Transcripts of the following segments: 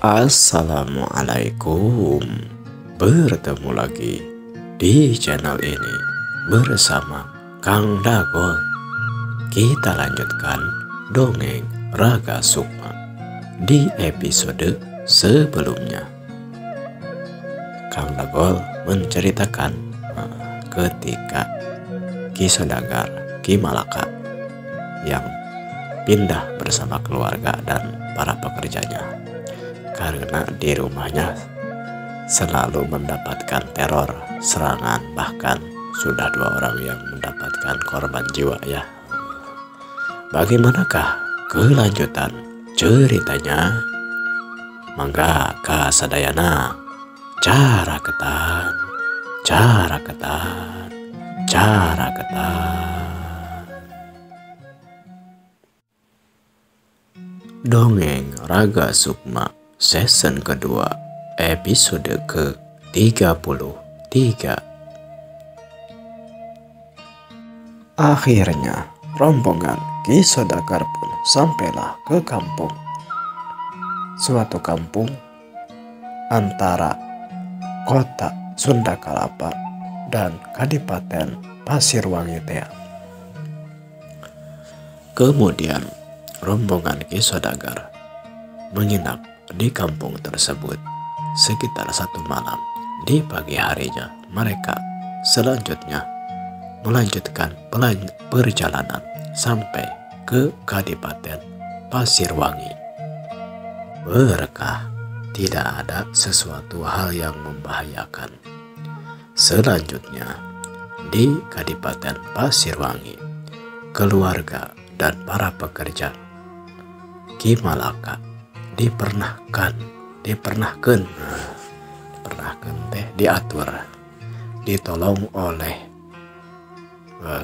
Assalamualaikum. Bertemu lagi di channel ini bersama Kang Dagol. Kita lanjutkan dongeng Raga Sukma di episode sebelumnya. Kang Dagol menceritakan ketika Ki Sodagar, Ki Malaka yang pindah bersama keluarga dan para pekerjanya karena di rumahnya selalu mendapatkan teror, serangan, bahkan sudah 2 orang yang mendapatkan korban jiwa ya. Bagaimanakah kelanjutan ceritanya? Mangga kasadayana cara ketan. Dongeng Raga Sukma season kedua episode ke-33. Akhirnya rombongan Ki Sodagar pun sampailah ke kampung. Suatu kampung antara kota Sunda Kelapa dan Kadipaten Pasirwangi Tea. Kemudian rombongan Ki Sodagar menginap di kampung tersebut sekitar 1 malam. Di pagi harinya mereka selanjutnya melanjutkan perjalanan sampai ke Kadipaten Pasirwangi. Berkah tidak ada sesuatu hal yang membahayakan. Selanjutnya di Kadipaten Pasirwangi, keluarga dan para pekerja Ki Malaka diatur, ditolong oleh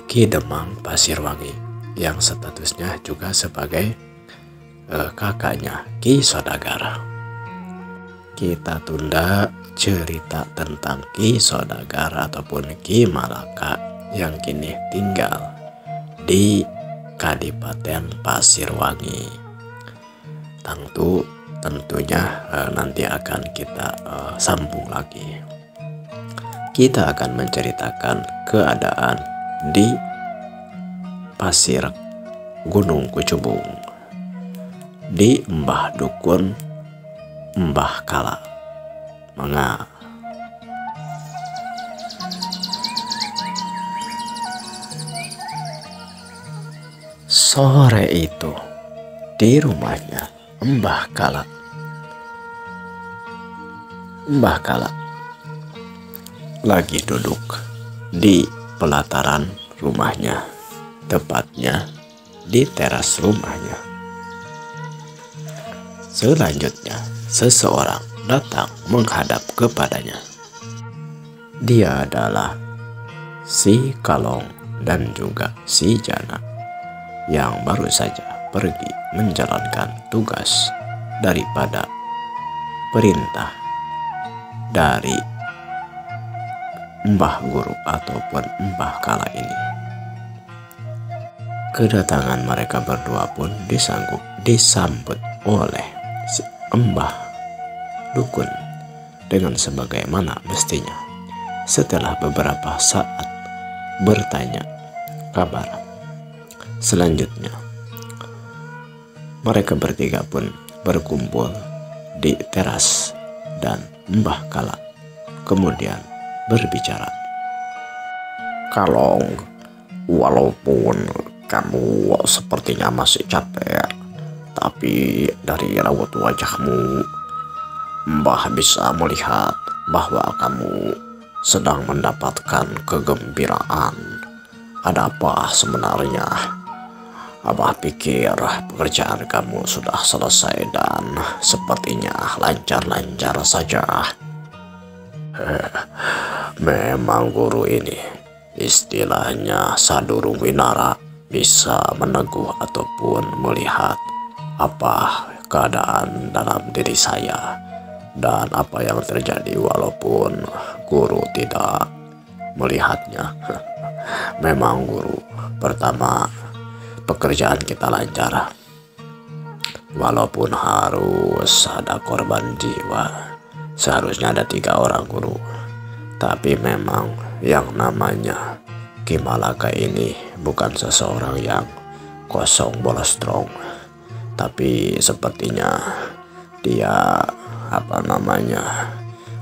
Ki Demang Pasirwangi yang statusnya juga sebagai kakaknya Ki Sodagar. Kita tunda cerita tentang Ki Sodagar ataupun Ki Malaka yang kini tinggal di Kadipaten Pasirwangi. Tentunya nanti akan kita sambung lagi. Kita akan menceritakan keadaan di Pasir Gunung Kucubung, di Mbah Dukun Mbah Kala. Mangga. Sore itu di rumahnya Mbah Kala lagi duduk di pelataran rumahnya, tepatnya di teras rumahnya. Selanjutnya seseorang datang menghadap kepadanya. Dia adalah si Kalong dan juga si Jana yang baru saja pergi menjalankan tugas daripada perintah dari Mbah Guru ataupun Mbah Kala ini. Kedatangan mereka berdua pun disambut oleh si Mbah Dukun dengan sebagaimana mestinya. Setelah beberapa saat bertanya kabar, selanjutnya mereka bertiga pun berkumpul di teras dan Mbah Kala kemudian berbicara. Kalong, walaupun kamu sepertinya masih capek, tapi dari raut wajahmu Mbah bisa melihat bahwa kamu sedang mendapatkan kegembiraan. Ada apa sebenarnya? Abah pikir pekerjaan kamu sudah selesai dan sepertinya lancar-lancar saja. Memang guru ini istilahnya sadurung winara bisa meneguh ataupun melihat apa keadaan dalam diri saya dan apa yang terjadi walaupun guru tidak melihatnya. Memang guru, pertama pekerjaan kita lancar. Walaupun harus ada korban jiwa, seharusnya ada 3 orang guru. Tapi memang yang namanya Ki Malaka ini bukan seseorang yang kosong bolos strong. Tapi sepertinya dia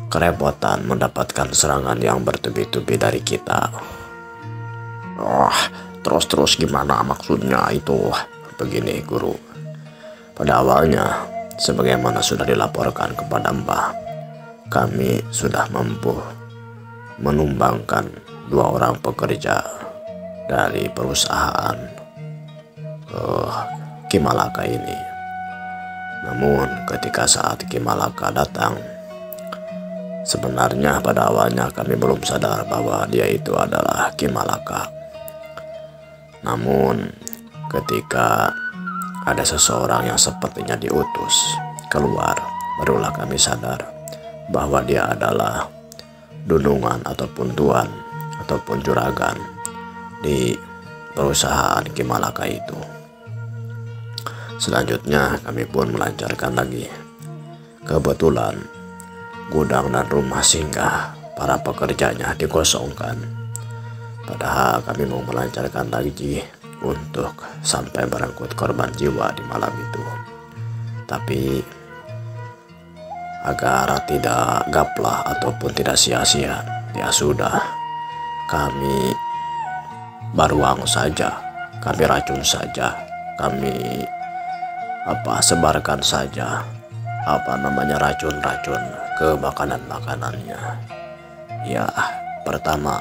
kerepotan mendapatkan serangan yang bertubi-tubi dari kita. Oh, terus gimana maksudnya itu? Begini guru, pada awalnya sebagaimana sudah dilaporkan kepada Mbah, kami sudah mampu menumbangkan 2 orang pekerja dari perusahaan Ki Malaka ini. Namun ketika saat Ki Malaka datang, sebenarnya pada awalnya kami belum sadar bahwa dia itu adalah Ki Malaka. Namun ketika ada seseorang yang sepertinya diutus keluar, barulah kami sadar bahwa dia adalah dunungan ataupun tuan ataupun juragan di perusahaan Ki Malaka itu. Selanjutnya kami pun melancarkan lagi. Kebetulan gudang dan rumah singgah para pekerjanya dikosongkan. Padahal kami mau melancarkan lagi untuk sampai merenggut korban jiwa di malam itu. Tapi agar tidak gaplah ataupun tidak sia-sia, ya sudah, kami baruang saja, kami racun saja, kami sebarkan saja racun-racun ke makanan-makanannya. Ya, pertama,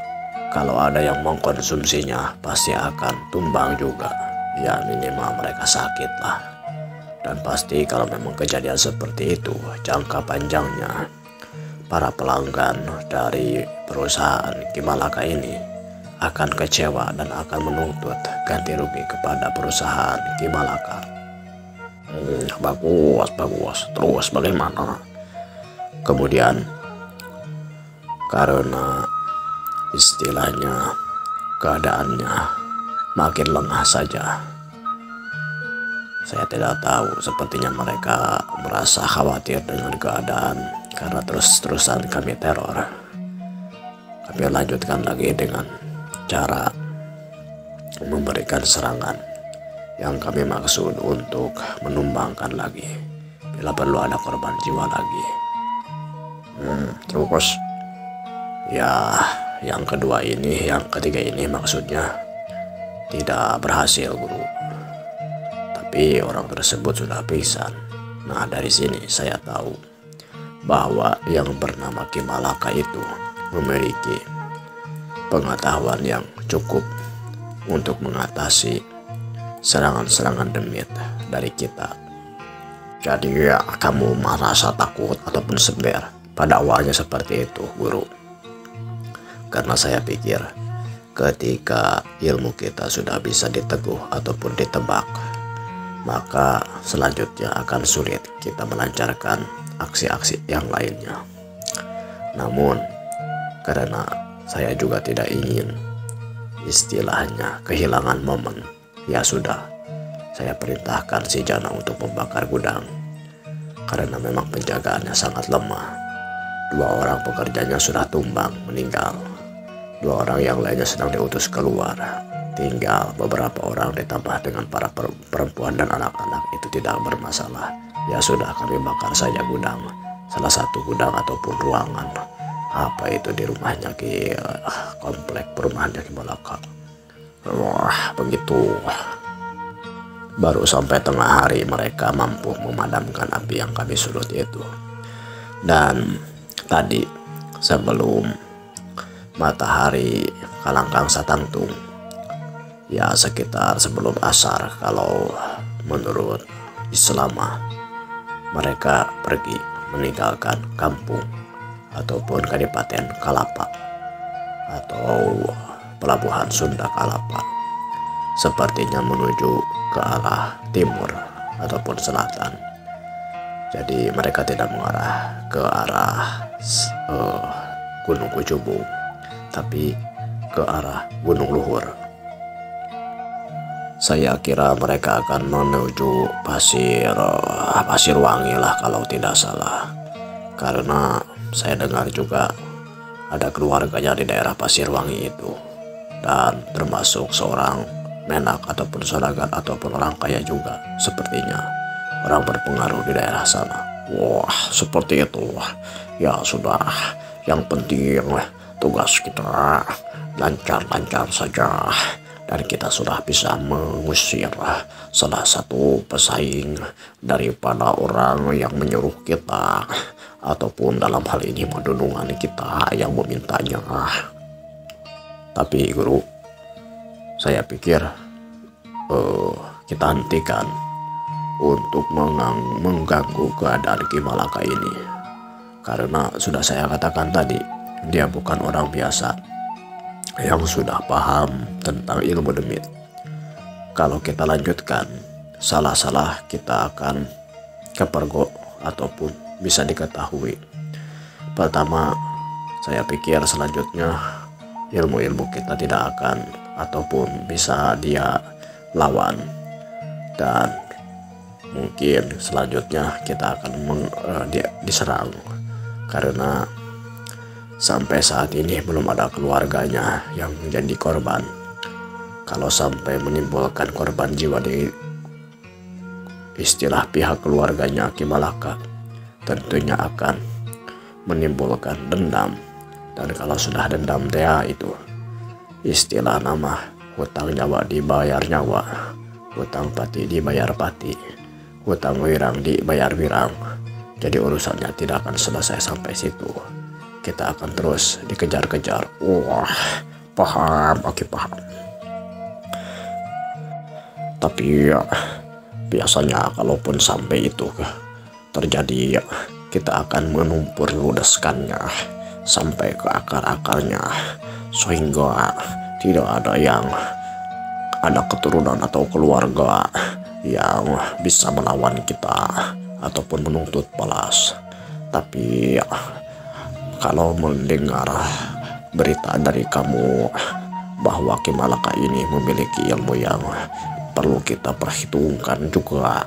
kalau ada yang mengkonsumsinya pasti akan tumbang juga. Ya minimal mereka sakit lah. Dan pasti kalau memang kejadian seperti itu, jangka panjangnya para pelanggan dari perusahaan Ki Malaka ini akan kecewa dan akan menuntut ganti rugi kepada perusahaan Ki Malaka. Bagus. Terus bagaimana? Kemudian karena istilahnya keadaannya makin lengah saja, saya tidak tahu, sepertinya mereka merasa khawatir dengan keadaan karena terus-terusan kami teror. Kami lanjutkan lagi dengan cara memberikan serangan yang kami maksud untuk menumbangkan lagi bila perlu ada korban jiwa lagi. Terus Ya, yang ketiga ini maksudnya tidak berhasil guru. Tapi orang tersebut sudah pingsan. Nah, dari sini saya tahu bahwa yang bernama Ki Malaka itu memiliki pengetahuan yang cukup untuk mengatasi serangan-serangan demit dari kita. jadi ya, kamu merasa takut ataupun seber? Pada awalnya seperti itu guru, karena saya pikir ketika ilmu kita sudah bisa diteguh ataupun ditebak, maka selanjutnya akan sulit kita melancarkan aksi-aksi yang lainnya. Namun karena saya juga tidak ingin istilahnya kehilangan momen, ya sudah, saya perintahkan si Jana untuk membakar gudang. Karena memang penjagaannya sangat lemah. 2 orang pekerjanya sudah tumbang meninggal. 2 orang yang lainnya sedang diutus keluar. Tinggal beberapa orang ditambah dengan para perempuan dan anak-anak, itu tidak bermasalah. Ya sudah, kami bakar saja gudang. Salah satu gudang ataupun ruangan. Apa itu di rumahnya komplek perumahannya Ki Malaka. Wah, begitu. Baru sampai tengah hari mereka mampu memadamkan api yang kami sulut itu. Dan tadi sebelum matahari kalangkang satangtung, ya sekitar sebelum asar kalau menurut Islam, mereka pergi meninggalkan kampung ataupun Kadipaten Kalapa atau pelabuhan Sunda Kalapa, sepertinya menuju ke arah timur ataupun selatan. Jadi mereka tidak mengarah ke arah Gunung Kucubu, tapi ke arah Gunung Luhur. Saya kira mereka akan menuju Pasir Wangi lah kalau tidak salah. Karena saya dengar juga ada keluarganya di daerah Pasir Wangi itu. Dan termasuk seorang menak ataupun saudagar ataupun orang kaya juga sepertinya. Orang berpengaruh di daerah sana. Wah, seperti itu. Ya sudah, yang penting tugas kita lancar-lancar saja. Dan kita sudah bisa mengusir salah satu pesaing daripada orang yang menyuruh kita, ataupun dalam hal ini medunungan kita yang memintanya. Tapi guru, saya pikir kita hentikan untuk mengganggu keadaan Ki Malaka ini. Karena sudah saya katakan tadi, dia bukan orang biasa yang sudah paham tentang ilmu demit. Kalau kita lanjutkan, salah-salah kita akan kepergok ataupun bisa diketahui. Pertama, saya pikir selanjutnya ilmu-ilmu kita tidak akan ataupun bisa dia lawan. Dan mungkin selanjutnya kita akan diserang. Karena sampai saat ini belum ada keluarganya yang menjadi korban. Kalau sampai menimbulkan korban jiwa di istilah pihak keluarganya Ki Malaka, tentunya akan menimbulkan dendam. Dan kalau sudah dendam itu istilah nama hutang nyawa dibayar nyawa, hutang pati dibayar pati, hutang wirang dibayar wirang. Jadi urusannya tidak akan selesai sampai situ. Kita akan terus dikejar-kejar. Wah, paham, oke paham. Tapi ya, biasanya kalaupun sampai itu terjadi, kita akan menumpur ludeskannya sampai ke akar-akarnya, sehingga tidak ada keturunan atau keluarga yang bisa melawan kita ataupun menuntut balas. Tapi kalau mendengar berita dari kamu bahwa Ki Malaka ini memiliki ilmu yang perlu kita perhitungkan juga,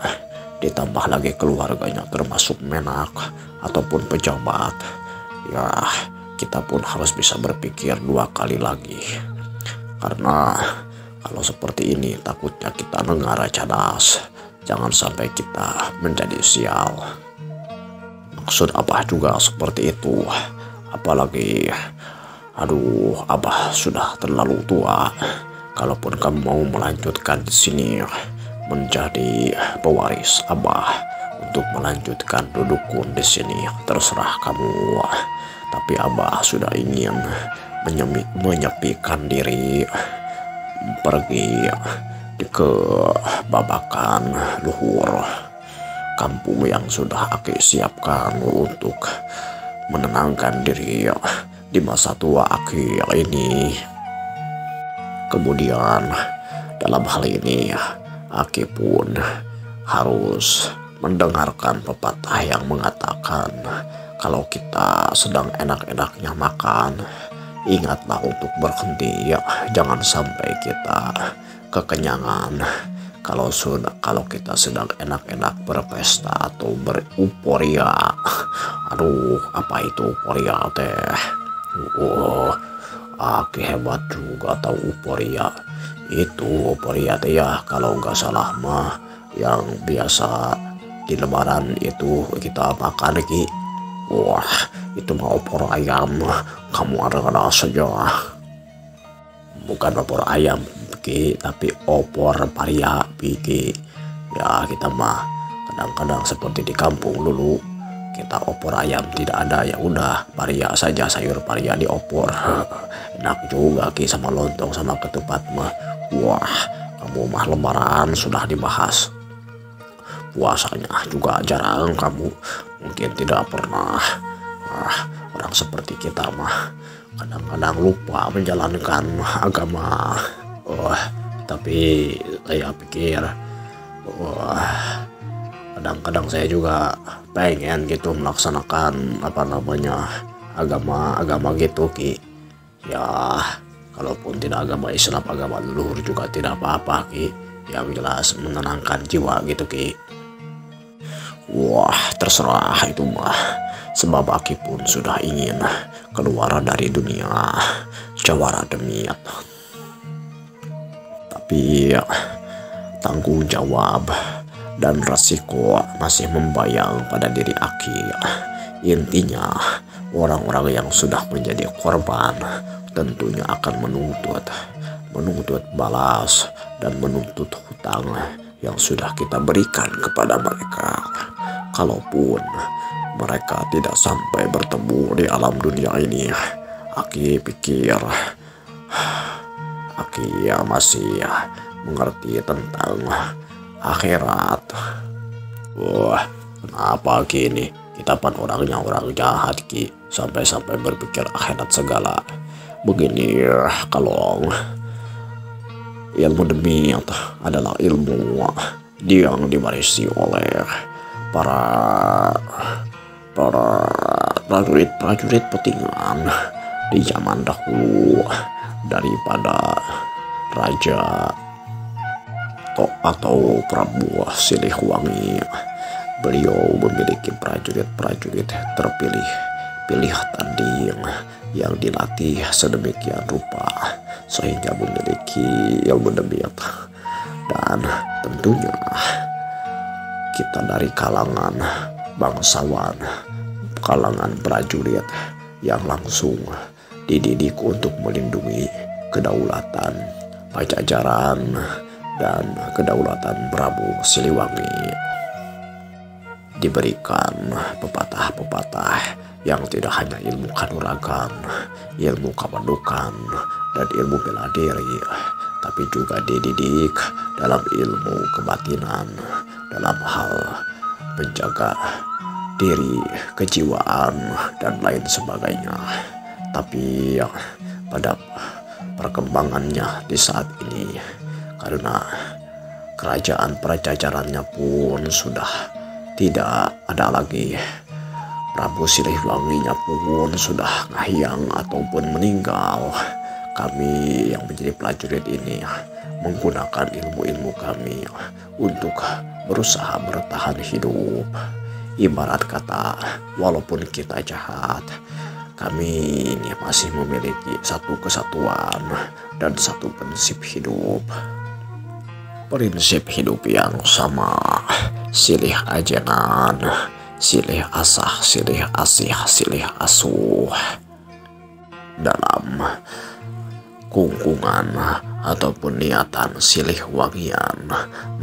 ditambah lagi keluarganya termasuk menak ataupun pejabat, ya kita pun harus bisa berpikir dua kali lagi. Karena kalau seperti ini takutnya kita negara cadas, jangan sampai kita menjadi sial. Maksud Abah juga seperti itu. Apalagi, aduh, Abah sudah terlalu tua. Kalaupun kamu mau melanjutkan di sini menjadi pewaris Abah untuk melanjutkan dudukun di sini, terserah kamu. Tapi Abah sudah ingin menyepikan diri, pergi ke Babakan luhur, kampung yang sudah Aki siapkan untuk menenangkan diri di masa tua Aki ini. Kemudian dalam hal ini Aki pun harus mendengarkan pepatah yang mengatakan kalau kita sedang enak-enaknya makan, ingatlah untuk berhenti, jangan sampai kita kekenyangan. Kalau kita sedang enak-enak berpesta atau beruporia, aduh, apa itu uporia teh? Aki hebat juga tahu uporia. Itu uporia teh ya, kalau nggak salah mah yang biasa di lebaran itu kita makan Ki. Wah, itu mah opor ayam. Kamu ada saja. Bukan opor ayam Ki, tapi opor paria Ki. Ya kita mah kadang-kadang seperti di kampung dulu, kita opor ayam tidak ada, ya udah paria saja, sayur paria di opor. Enak juga Ki, sama lontong sama ketupat mah. Wah, kamu mah lebaran sudah dibahas. Puasanya juga jarang kamu, mungkin tidak pernah. Orang seperti kita mah kadang-kadang lupa menjalankan agama. Tapi saya pikir, kadang-kadang saya juga pengen gitu melaksanakan agama gitu Ki. Ya, kalaupun tidak agama Islam, agama leluhur juga tidak apa-apa Ki. yang jelas menenangkan jiwa gitu Ki. Wah, terserah itu mah, sebab Aki pun sudah ingin keluar dari dunia jawara demiat. Tapi tanggung jawab dan resiko masih membayang pada diri Aki. Intinya orang-orang yang sudah menjadi korban tentunya akan menuntut balas dan menuntut hutang yang sudah kita berikan kepada mereka. Kalaupun mereka tidak sampai bertemu di alam dunia ini, Aki pikir Aki masih mengerti tentang akhirat. Wah, kenapa gini? Kita pan orangnya orang jahat Ki, sampai-sampai berpikir akhirat segala. Begini kalau ilmu demiat adalah ilmu yang diwarisi oleh para prajurit petingan di zaman dahulu daripada raja atau Prabu Siliwangi. Beliau memiliki prajurit terpilih tanding yang dilatih sedemikian rupa sehingga memiliki ilmu demiat. Dan tentunya kita dari kalangan bangsawan, kalangan prajurit yang langsung dididik untuk melindungi kedaulatan Pajajaran dan kedaulatan Prabu Siliwangi. Diberikan pepatah-pepatah yang tidak hanya ilmu kanuragan, ilmu kamandukan, dan ilmu bela diri, tapi juga dididik dalam ilmu kebatinan, dalam hal menjaga diri, kejiwaan, dan lain sebagainya. Tapi pada perkembangannya di saat ini, karena kerajaan Pajajarannya pun sudah tidak ada lagi, Prabu Siliwanginya pun sudah ngahiang ataupun meninggal. Kami yang menjadi prajurit ini menggunakan ilmu-ilmu kami untuk berusaha bertahan hidup. Ibarat kata, walaupun kita jahat, kami ini masih memiliki satu kesatuan dan satu prinsip hidup. Prinsip hidup yang sama, silih ajenan, silih asah, silih asih, silih asuh. Dalam kungkungan ataupun niatan silih wangian,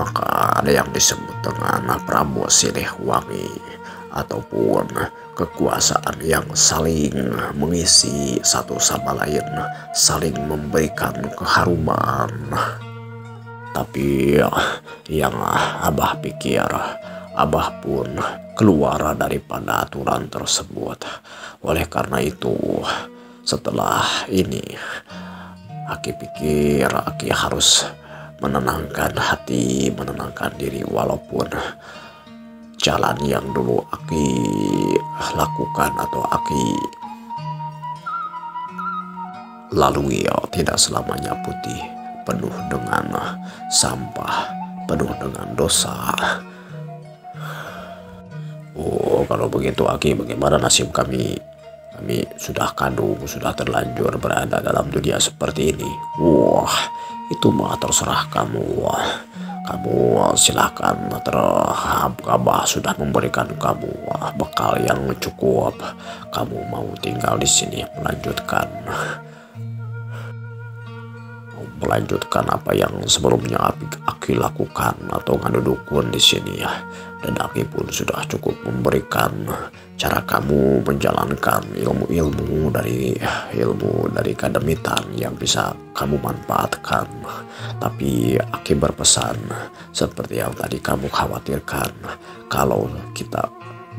maka ada yang disebut dengan Prabu Siliwangi, ataupun kekuasaan yang saling mengisi satu sama lain, saling memberikan keharuman. Tapi yang Abah pikir, Abah pun keluar daripada aturan tersebut. Oleh karena itu, setelah ini Aki pikir Aki harus menenangkan hati, menenangkan diri, walaupun jalan yang dulu Aki lakukan atau Aki lalui tidak selamanya putih, penuh dengan sampah, penuh dengan dosa. Oh, kalau begitu Aki, bagaimana nasib kami? Kami sudah kadung, sudah terlanjur berada dalam dunia seperti ini. Wah, itu mah terserah kamu. Kamu silahkan, Abah sudah memberikan kamu bekal yang cukup. Kamu mau tinggal di sini melanjutkan apa yang sebelumnya Aki lakukan atau ngadudukun di sini ya. Dan Aki pun sudah cukup memberikan cara kamu menjalankan ilmu dari kademitan yang bisa kamu manfaatkan. Tapi Aki berpesan seperti yang tadi kamu khawatirkan, kalau kita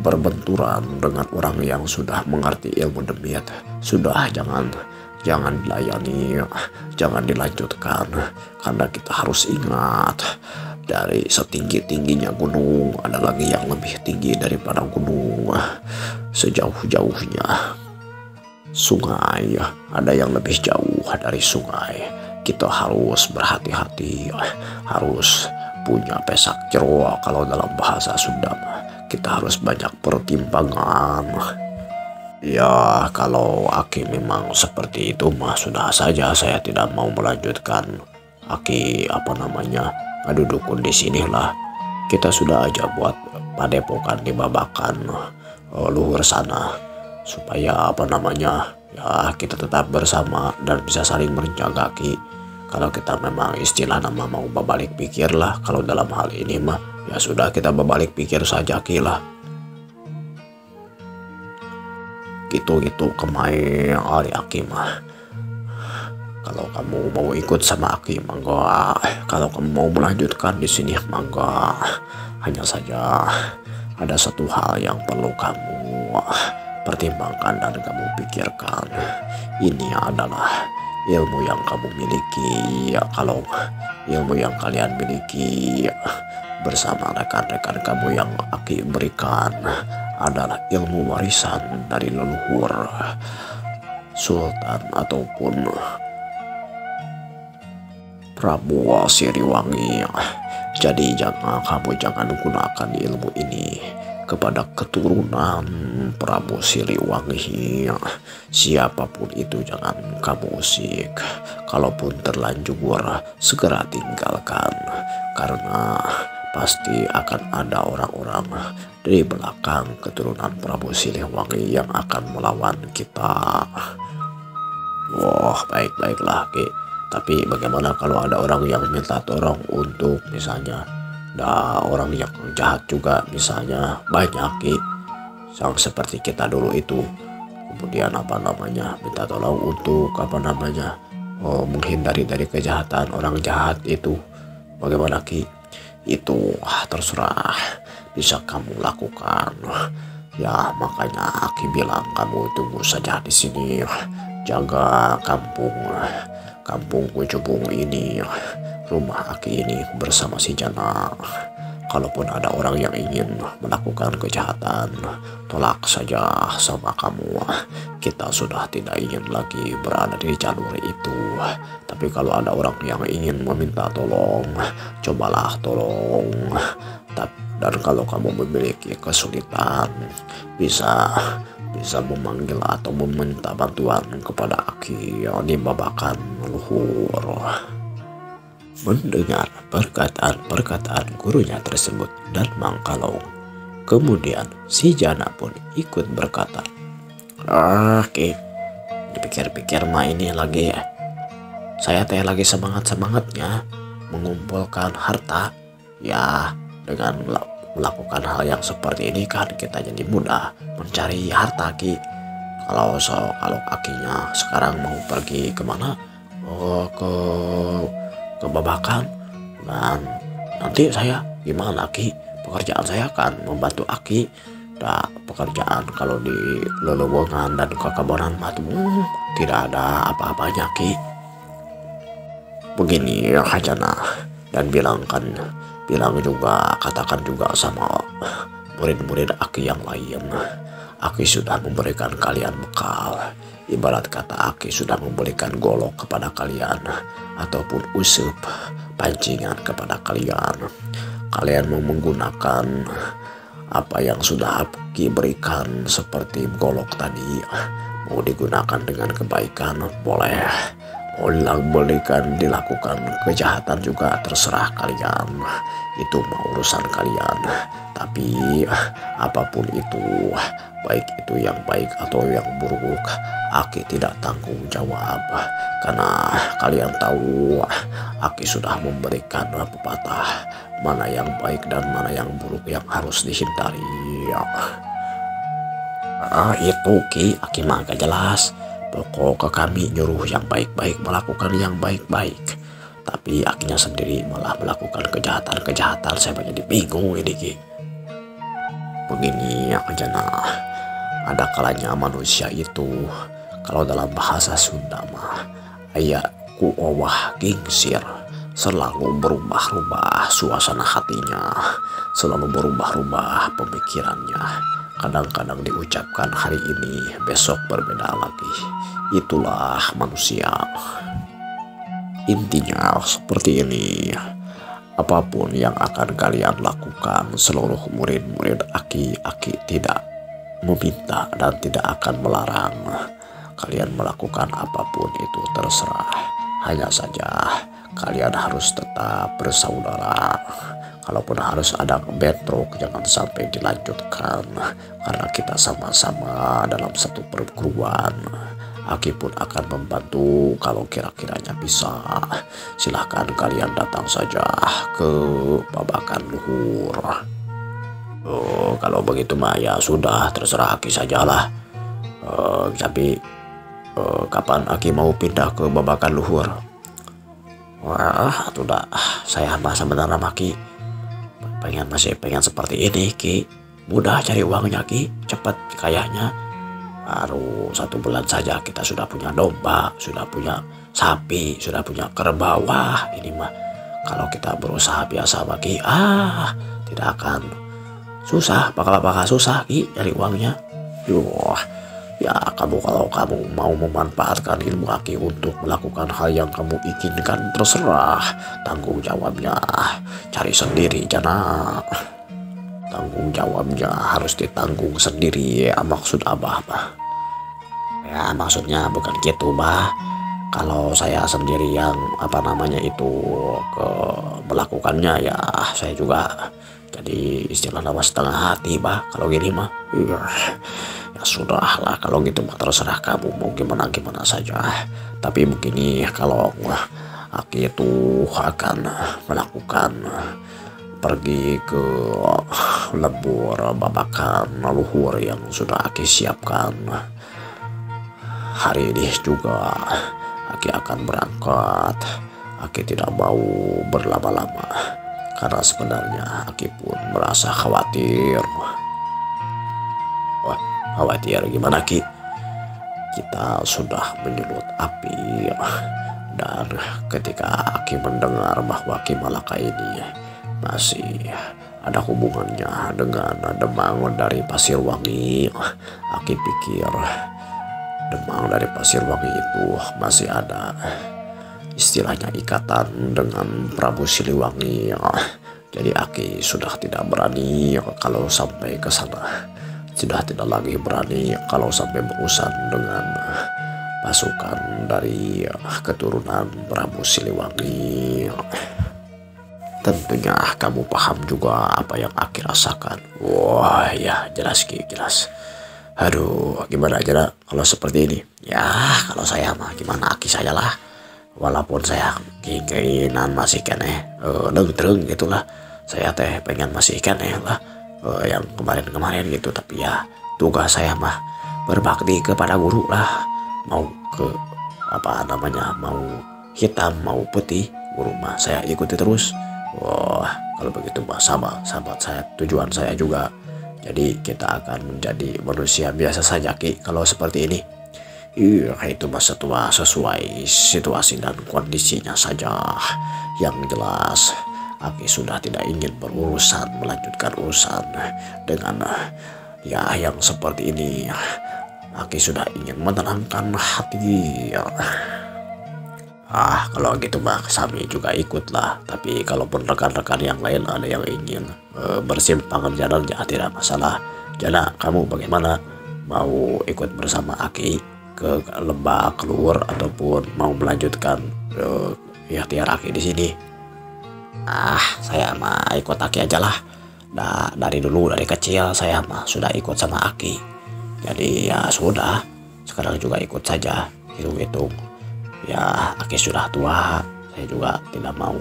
berbenturan dengan orang yang sudah mengerti ilmu demiat, sudah jangan dilayani, jangan dilanjutkan, karena kita harus ingat, dari setinggi-tingginya gunung ada lagi yang lebih tinggi daripada gunung, sejauh-jauhnya sungai ada yang lebih jauh dari sungai. kita harus berhati-hati, harus punya pesak jero. Kalau dalam bahasa Sunda mah kita harus banyak pertimbangan. Ya, kalau Aki memang seperti itu mah sudah saja, saya tidak mau melanjutkan. Aki ngadu dukun di sinilah. Kita sudah aja buat padepokan di Babakan luhur sana, supaya ya kita tetap bersama dan bisa saling menjaga Ki. Kalau kita memang istilah nama mau berbalik pikir lah, kalau dalam hal ini mah ya sudah, kita berbalik pikir saja Ki lah. Gitu kemain Ali Aki mah. Kalau kamu mau ikut sama Aki mangga, kalau kamu mau melanjutkan di sini mangga. Hanya saja ada satu hal yang perlu kamu pertimbangkan dan kamu pikirkan. Ini adalah ilmu yang kamu miliki. Kalau ilmu yang kalian miliki bersama rekan-rekan kamu yang Aki berikan adalah ilmu warisan dari leluhur Sultan ataupun Prabu Siliwangi. Jadi kamu jangan gunakan ilmu ini kepada keturunan Prabu Siliwangi. Siapapun itu jangan kamu usik. Kalaupun terlanjur, segera tinggalkan, karena pasti akan ada orang-orang di belakang keturunan Prabu Siliwangi yang akan melawan kita. Wah, baiklah Ki. Tapi bagaimana kalau ada orang yang minta tolong untuk misalnya orang yang jahat juga, misalnya banyak Ki, yang seperti kita dulu itu, kemudian minta tolong untuk menghindari dari kejahatan orang jahat itu, bagaimana Ki? Itu terserah, bisa kamu lakukan. Ya makanya Aki bilang kamu tunggu saja di sini, jaga kampung Kucubung ini, rumah Aki ini bersama si Jana. Kalaupun ada orang yang ingin melakukan kejahatan, tolak saja sama kamu. Kita sudah tidak ingin lagi berada di jalur itu. Tapi kalau ada orang yang ingin meminta tolong, cobalah tolong. Dan kalau kamu memiliki kesulitan, bisa memanggil atau meminta bantuan kepada Aki yang di Babakan luhur. Mendengar perkataan gurunya tersebut dan Mang Kalong, kemudian si Jana pun ikut berkata, Ki, dipikir-pikir mah ini lagi saya lagi semangatnya mengumpulkan harta. Ya, dengan melakukan hal yang seperti ini kan kita jadi mudah mencari harta Ki. Kalau Akinya sekarang mau pergi kemana? Ke Babakan, dan nanti saya gimana Ki? Pekerjaan saya kan membantu Aki. Pekerjaan kalau di lelewongan dan kekabonan tidak ada apa-apanya Ki. Begini ya Hajana, dan katakan juga sama murid-murid Aki yang lain. Aki sudah memberikan kalian bekal. Ibarat kata Aki sudah memberikan golok kepada kalian, ataupun usup pancingan kepada kalian. Kalian mau menggunakan apa yang sudah Aki berikan seperti golok tadi, mau digunakan dengan kebaikan boleh, mau dilakukan kejahatan juga terserah kalian. Itu mau urusan kalian. Tapi apapun itu, baik itu yang baik atau yang buruk, Aki tidak tanggung jawab. Karena kalian tahu, Aki sudah memberikan pepatah mana yang baik dan mana yang buruk yang harus dihindari. Itu Ki, Aki mah gak jelas. Pokok kami nyuruh yang baik-baik melakukan yang baik-baik. Tapi Akinya sendiri malah melakukan kejahatan. Saya jadi bingung ini Ki. Begini ya Jana, ada kalanya manusia itu, kalau dalam bahasa Sunda mah aya ku owah gingsir, selalu berubah-ubah suasana hatinya, selalu berubah-ubah pemikirannya. Kadang-kadang diucapkan hari ini, besok berbeda lagi. Itulah manusia. Intinya seperti ini. Apapun yang akan kalian lakukan, seluruh murid-murid Aki tidak meminta dan tidak akan melarang. Kalian melakukan apapun itu terserah. Hanya saja kalian harus tetap bersaudara. Kalaupun harus ada bentrok, jangan sampai dilanjutkan. Karena kita sama-sama dalam satu perguruan. Aki pun akan membantu kalau kira-kiranya bisa. Silahkan kalian datang saja ke babakan luhur. Oh, kalau begitu mah ya sudah, terserah Aki sajalah. Tapi kapan Aki mau pindah ke babakan luhur? Wah, sudah. Saya mah sebenarnya Ki masih pengen seperti ini Ki. Mudah cari uangnya Ki, cepat kayaknya. Baru 1 bulan saja kita sudah punya domba, sudah punya sapi, sudah punya kerbau. Wah, ini mah kalau kita berusaha biasa Ki, tidak akan susah, bakal susah Ki cari uangnya. Yuh, ya kalau kamu mau memanfaatkan ilmu Aki untuk melakukan hal yang kamu inginkan, terserah. Tanggung jawabnya cari sendiri jana. Tanggung jawabnya harus ditanggung sendiri ya, maksud Abah mah. Ya maksudnya bukan gitu bah. Kalau saya sendiri yang melakukannya ya saya juga jadi istilah nama setengah hati bah. Kalau gini mah ya sudah lah, kalau gitu mah terserah kamu mau gimana saja. Tapi begini, kalau Aki itu akan melakukan pergi ke lebur babakan luhur yang sudah Aki siapkan. Hari ini juga Aki akan berangkat. Aki tidak mau berlama-lama karena sebenarnya Aki pun merasa khawatir. Wah, khawatir gimana Ki? Kita sudah menyulut api dan ketika Aki mendengar bahwa Ki Malaka ini masih ada hubungannya dengan Demang dari Pasirwangi, Aki pikir Demang dari Pasirwangi itu masih ada istilahnya ikatan dengan Prabu Siliwangi. Jadi Aki sudah tidak berani kalau sampai ke sana. Sudah tidak lagi berani kalau sampai berurusan dengan pasukan dari keturunan Prabu Siliwangi. Tentunya kamu paham juga apa yang Aki rasakan. Wah ya jelas Ki, jelas. Aduh gimana aja kalau seperti ini. Ya kalau saya mah gimana Aki saya lah. Walaupun saya keinginan masih kene deng gitulah. Saya teh pengen masih kene lah yang kemarin gitu. Tapi ya tugas saya mah berbakti kepada guru lah. Mau ke mau hitam mau putih, guru mah saya ikuti terus. Wah, kalau begitu mah sama sahabat saya, tujuan saya juga. Jadi kita akan menjadi manusia biasa saja Ki kalau seperti ini. Iya, itu mah sesuai situasi dan kondisinya saja. Yang jelas, Aki sudah tidak ingin melanjutkan urusan dengan ya yang seperti ini. Aki sudah ingin menenangkan hati. Kalau gitu mah kami juga ikutlah. Tapi kalaupun rekan-rekan yang lain ada yang ingin bersimpangan jalan ya tidak masalah. Jana, kamu bagaimana? Mau ikut bersama Aki ke Lebak Luhur ataupun mau melanjutkan ikhtiar Aki di sini? Saya mah ikut Aki aja lah. Dari kecil saya mah sudah ikut sama Aki. Jadi ya sudah, sekarang juga ikut saja. Hitung-hitung ya Aki sudah tua, saya juga tidak mau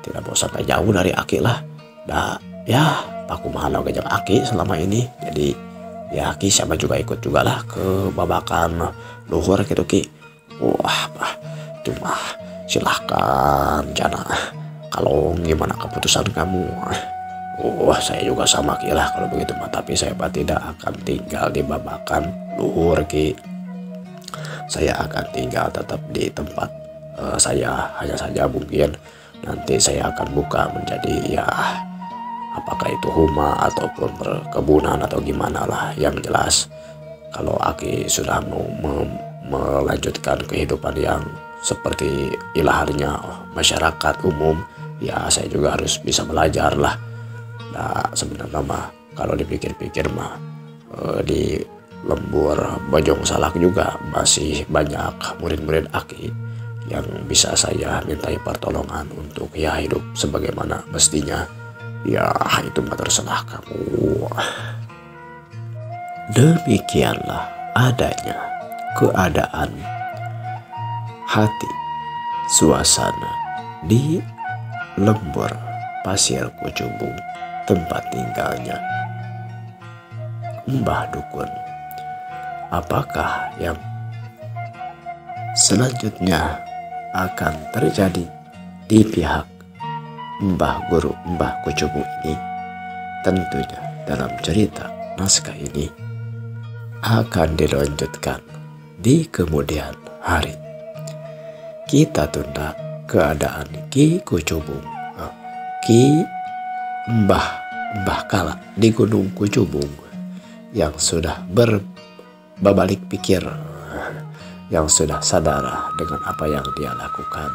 tidak mau sampai jauh dari Aki lah. Ya aku mahal gajah Aki selama ini. Jadi ya Ki sama juga ikut juga lah ke babakan luhur gitu Ki. Wah cuma silahkan Jana, kalau gimana keputusan kamu. Saya juga sama Ki lah kalau begitu mah. Tapi saya tidak akan tinggal di babakan luhur Ki. Saya akan tinggal tetap di tempat saya. Hanya saja mungkin nanti saya akan buka menjadi ya apakah itu huma ataupun perkebunan atau gimana lah. Yang jelas kalau Aki sudah mau melanjutkan kehidupan yang seperti ilaharnya masyarakat umum, ya saya juga harus bisa belajar lah. Nah sebenarnya mah kalau dipikir-pikir mah di Lembur Bojong Salak juga masih banyak murid-murid Aki yang bisa saya mintai pertolongan untuk ya hidup sebagaimana mestinya. Ya itu mah terserah kamu. Demikianlah adanya keadaan hati suasana di Lembur Pasir Kucubung, tempat tinggalnya Mbah Dukun. Apakah yang selanjutnya akan terjadi di pihak Mbah Guru Mbah Kucubung ini? Tentunya dalam cerita naskah ini akan dilanjutkan di kemudian hari. Kita tunda keadaan Ki Kucubung, Ki Mbah Kala di Gunung Kucubung yang sudah berbalik pikir, yang sudah sadar dengan apa yang dia lakukan.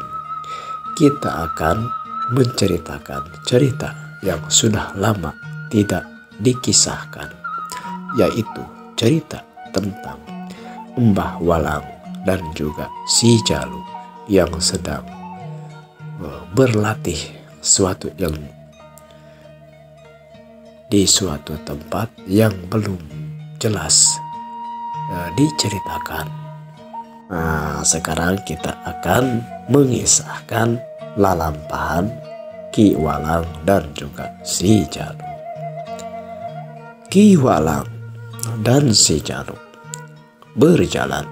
Kita akan menceritakan cerita yang sudah lama tidak dikisahkan, yaitu cerita tentang Mbah Walang dan juga si Jalu yang sedang berlatih suatu ilmu di suatu tempat yang belum jelas diceritakan. Nah, sekarang kita akan mengisahkan lalampahan Ki Walang dan juga si Jalu. Ki Walang dan si Jalu berjalan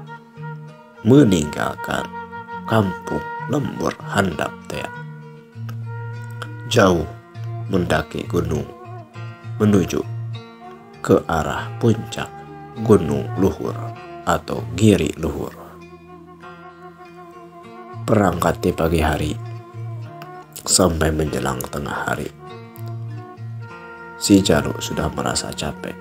meninggalkan kampung Lembur Handap Tea, jauh mendaki gunung menuju ke arah puncak Gunung Luhur atau Giri Luhur. Berangkat di pagi hari sampai menjelang tengah hari, si Jalu sudah merasa capek,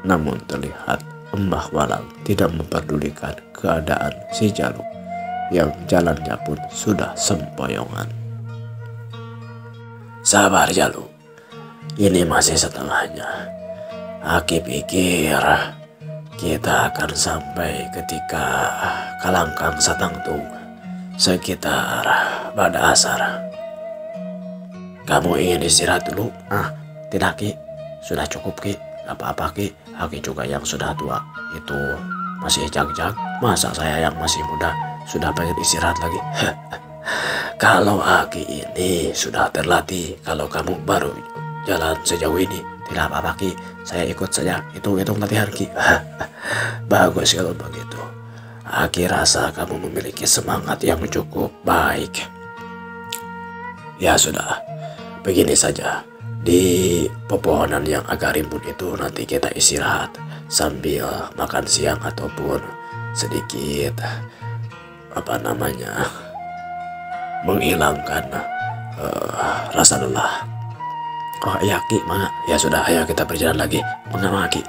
namun terlihat Mbah Walang tidak memperdulikan keadaan si Jalu yang jalannya pun sudah sempoyongan. Sabar Jalu, ini masih setengahnya. Aki pikir kita akan sampai ketika Kalangkang Satangtung sekitar pada asar. Kamu ingin istirahat dulu? Tidak Ki, sudah cukup Ki. Gak apa-apa Ki, Aki juga yang sudah tua itu masih jag-jag. Masa saya yang masih muda sudah pengen istirahat lagi? Kalau Aki ini sudah terlatih, kalau kamu baru jalan sejauh ini, tidak apa-apa Ki, saya ikut saja, hitung-hitung latihan Ki. Bagus kalau begitu. Aki rasa kamu memiliki semangat yang cukup baik. Ya sudah, begini saja. Di pepohonan yang agak rimbun itu nanti kita istirahat sambil makan siang ataupun sedikit menghilangkan rasa lelah. Oh iya Ki, Mak. Ya sudah, ayo kita berjalan lagi. Mengapa Ki?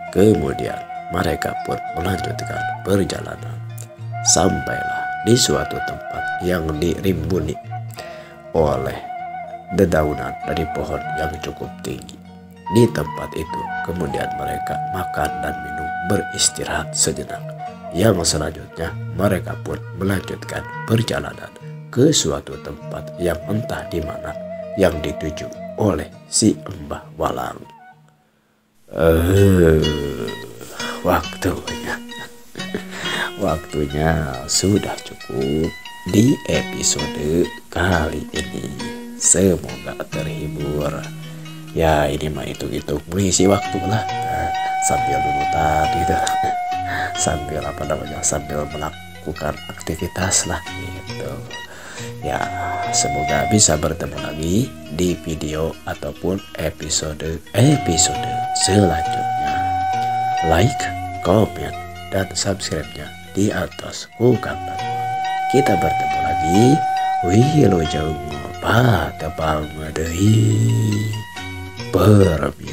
Kemudian mereka pun melanjutkan perjalanan. Sampailah di suatu tempat yang dirimbuni oleh dedaunan dari pohon yang cukup tinggi. Di tempat itu kemudian mereka makan dan minum, beristirahat sejenak. Yang selanjutnya mereka pun melanjutkan perjalanan ke suatu tempat yang entah di mana yang dituju oleh si Mbah Walang. Waktunya sudah cukup di episode kali ini. Semoga terhibur. Ya ini mah itu mengisi waktu lah, sambil nunutan gitu, sambil melakukan aktivitas lah gitu. Ya semoga bisa bertemu lagi di video ataupun episode selanjutnya. Like, komen, dan subscribe-nya di atas Kukang. Kita bertemu lagi. Wilujeng patepang deui permi.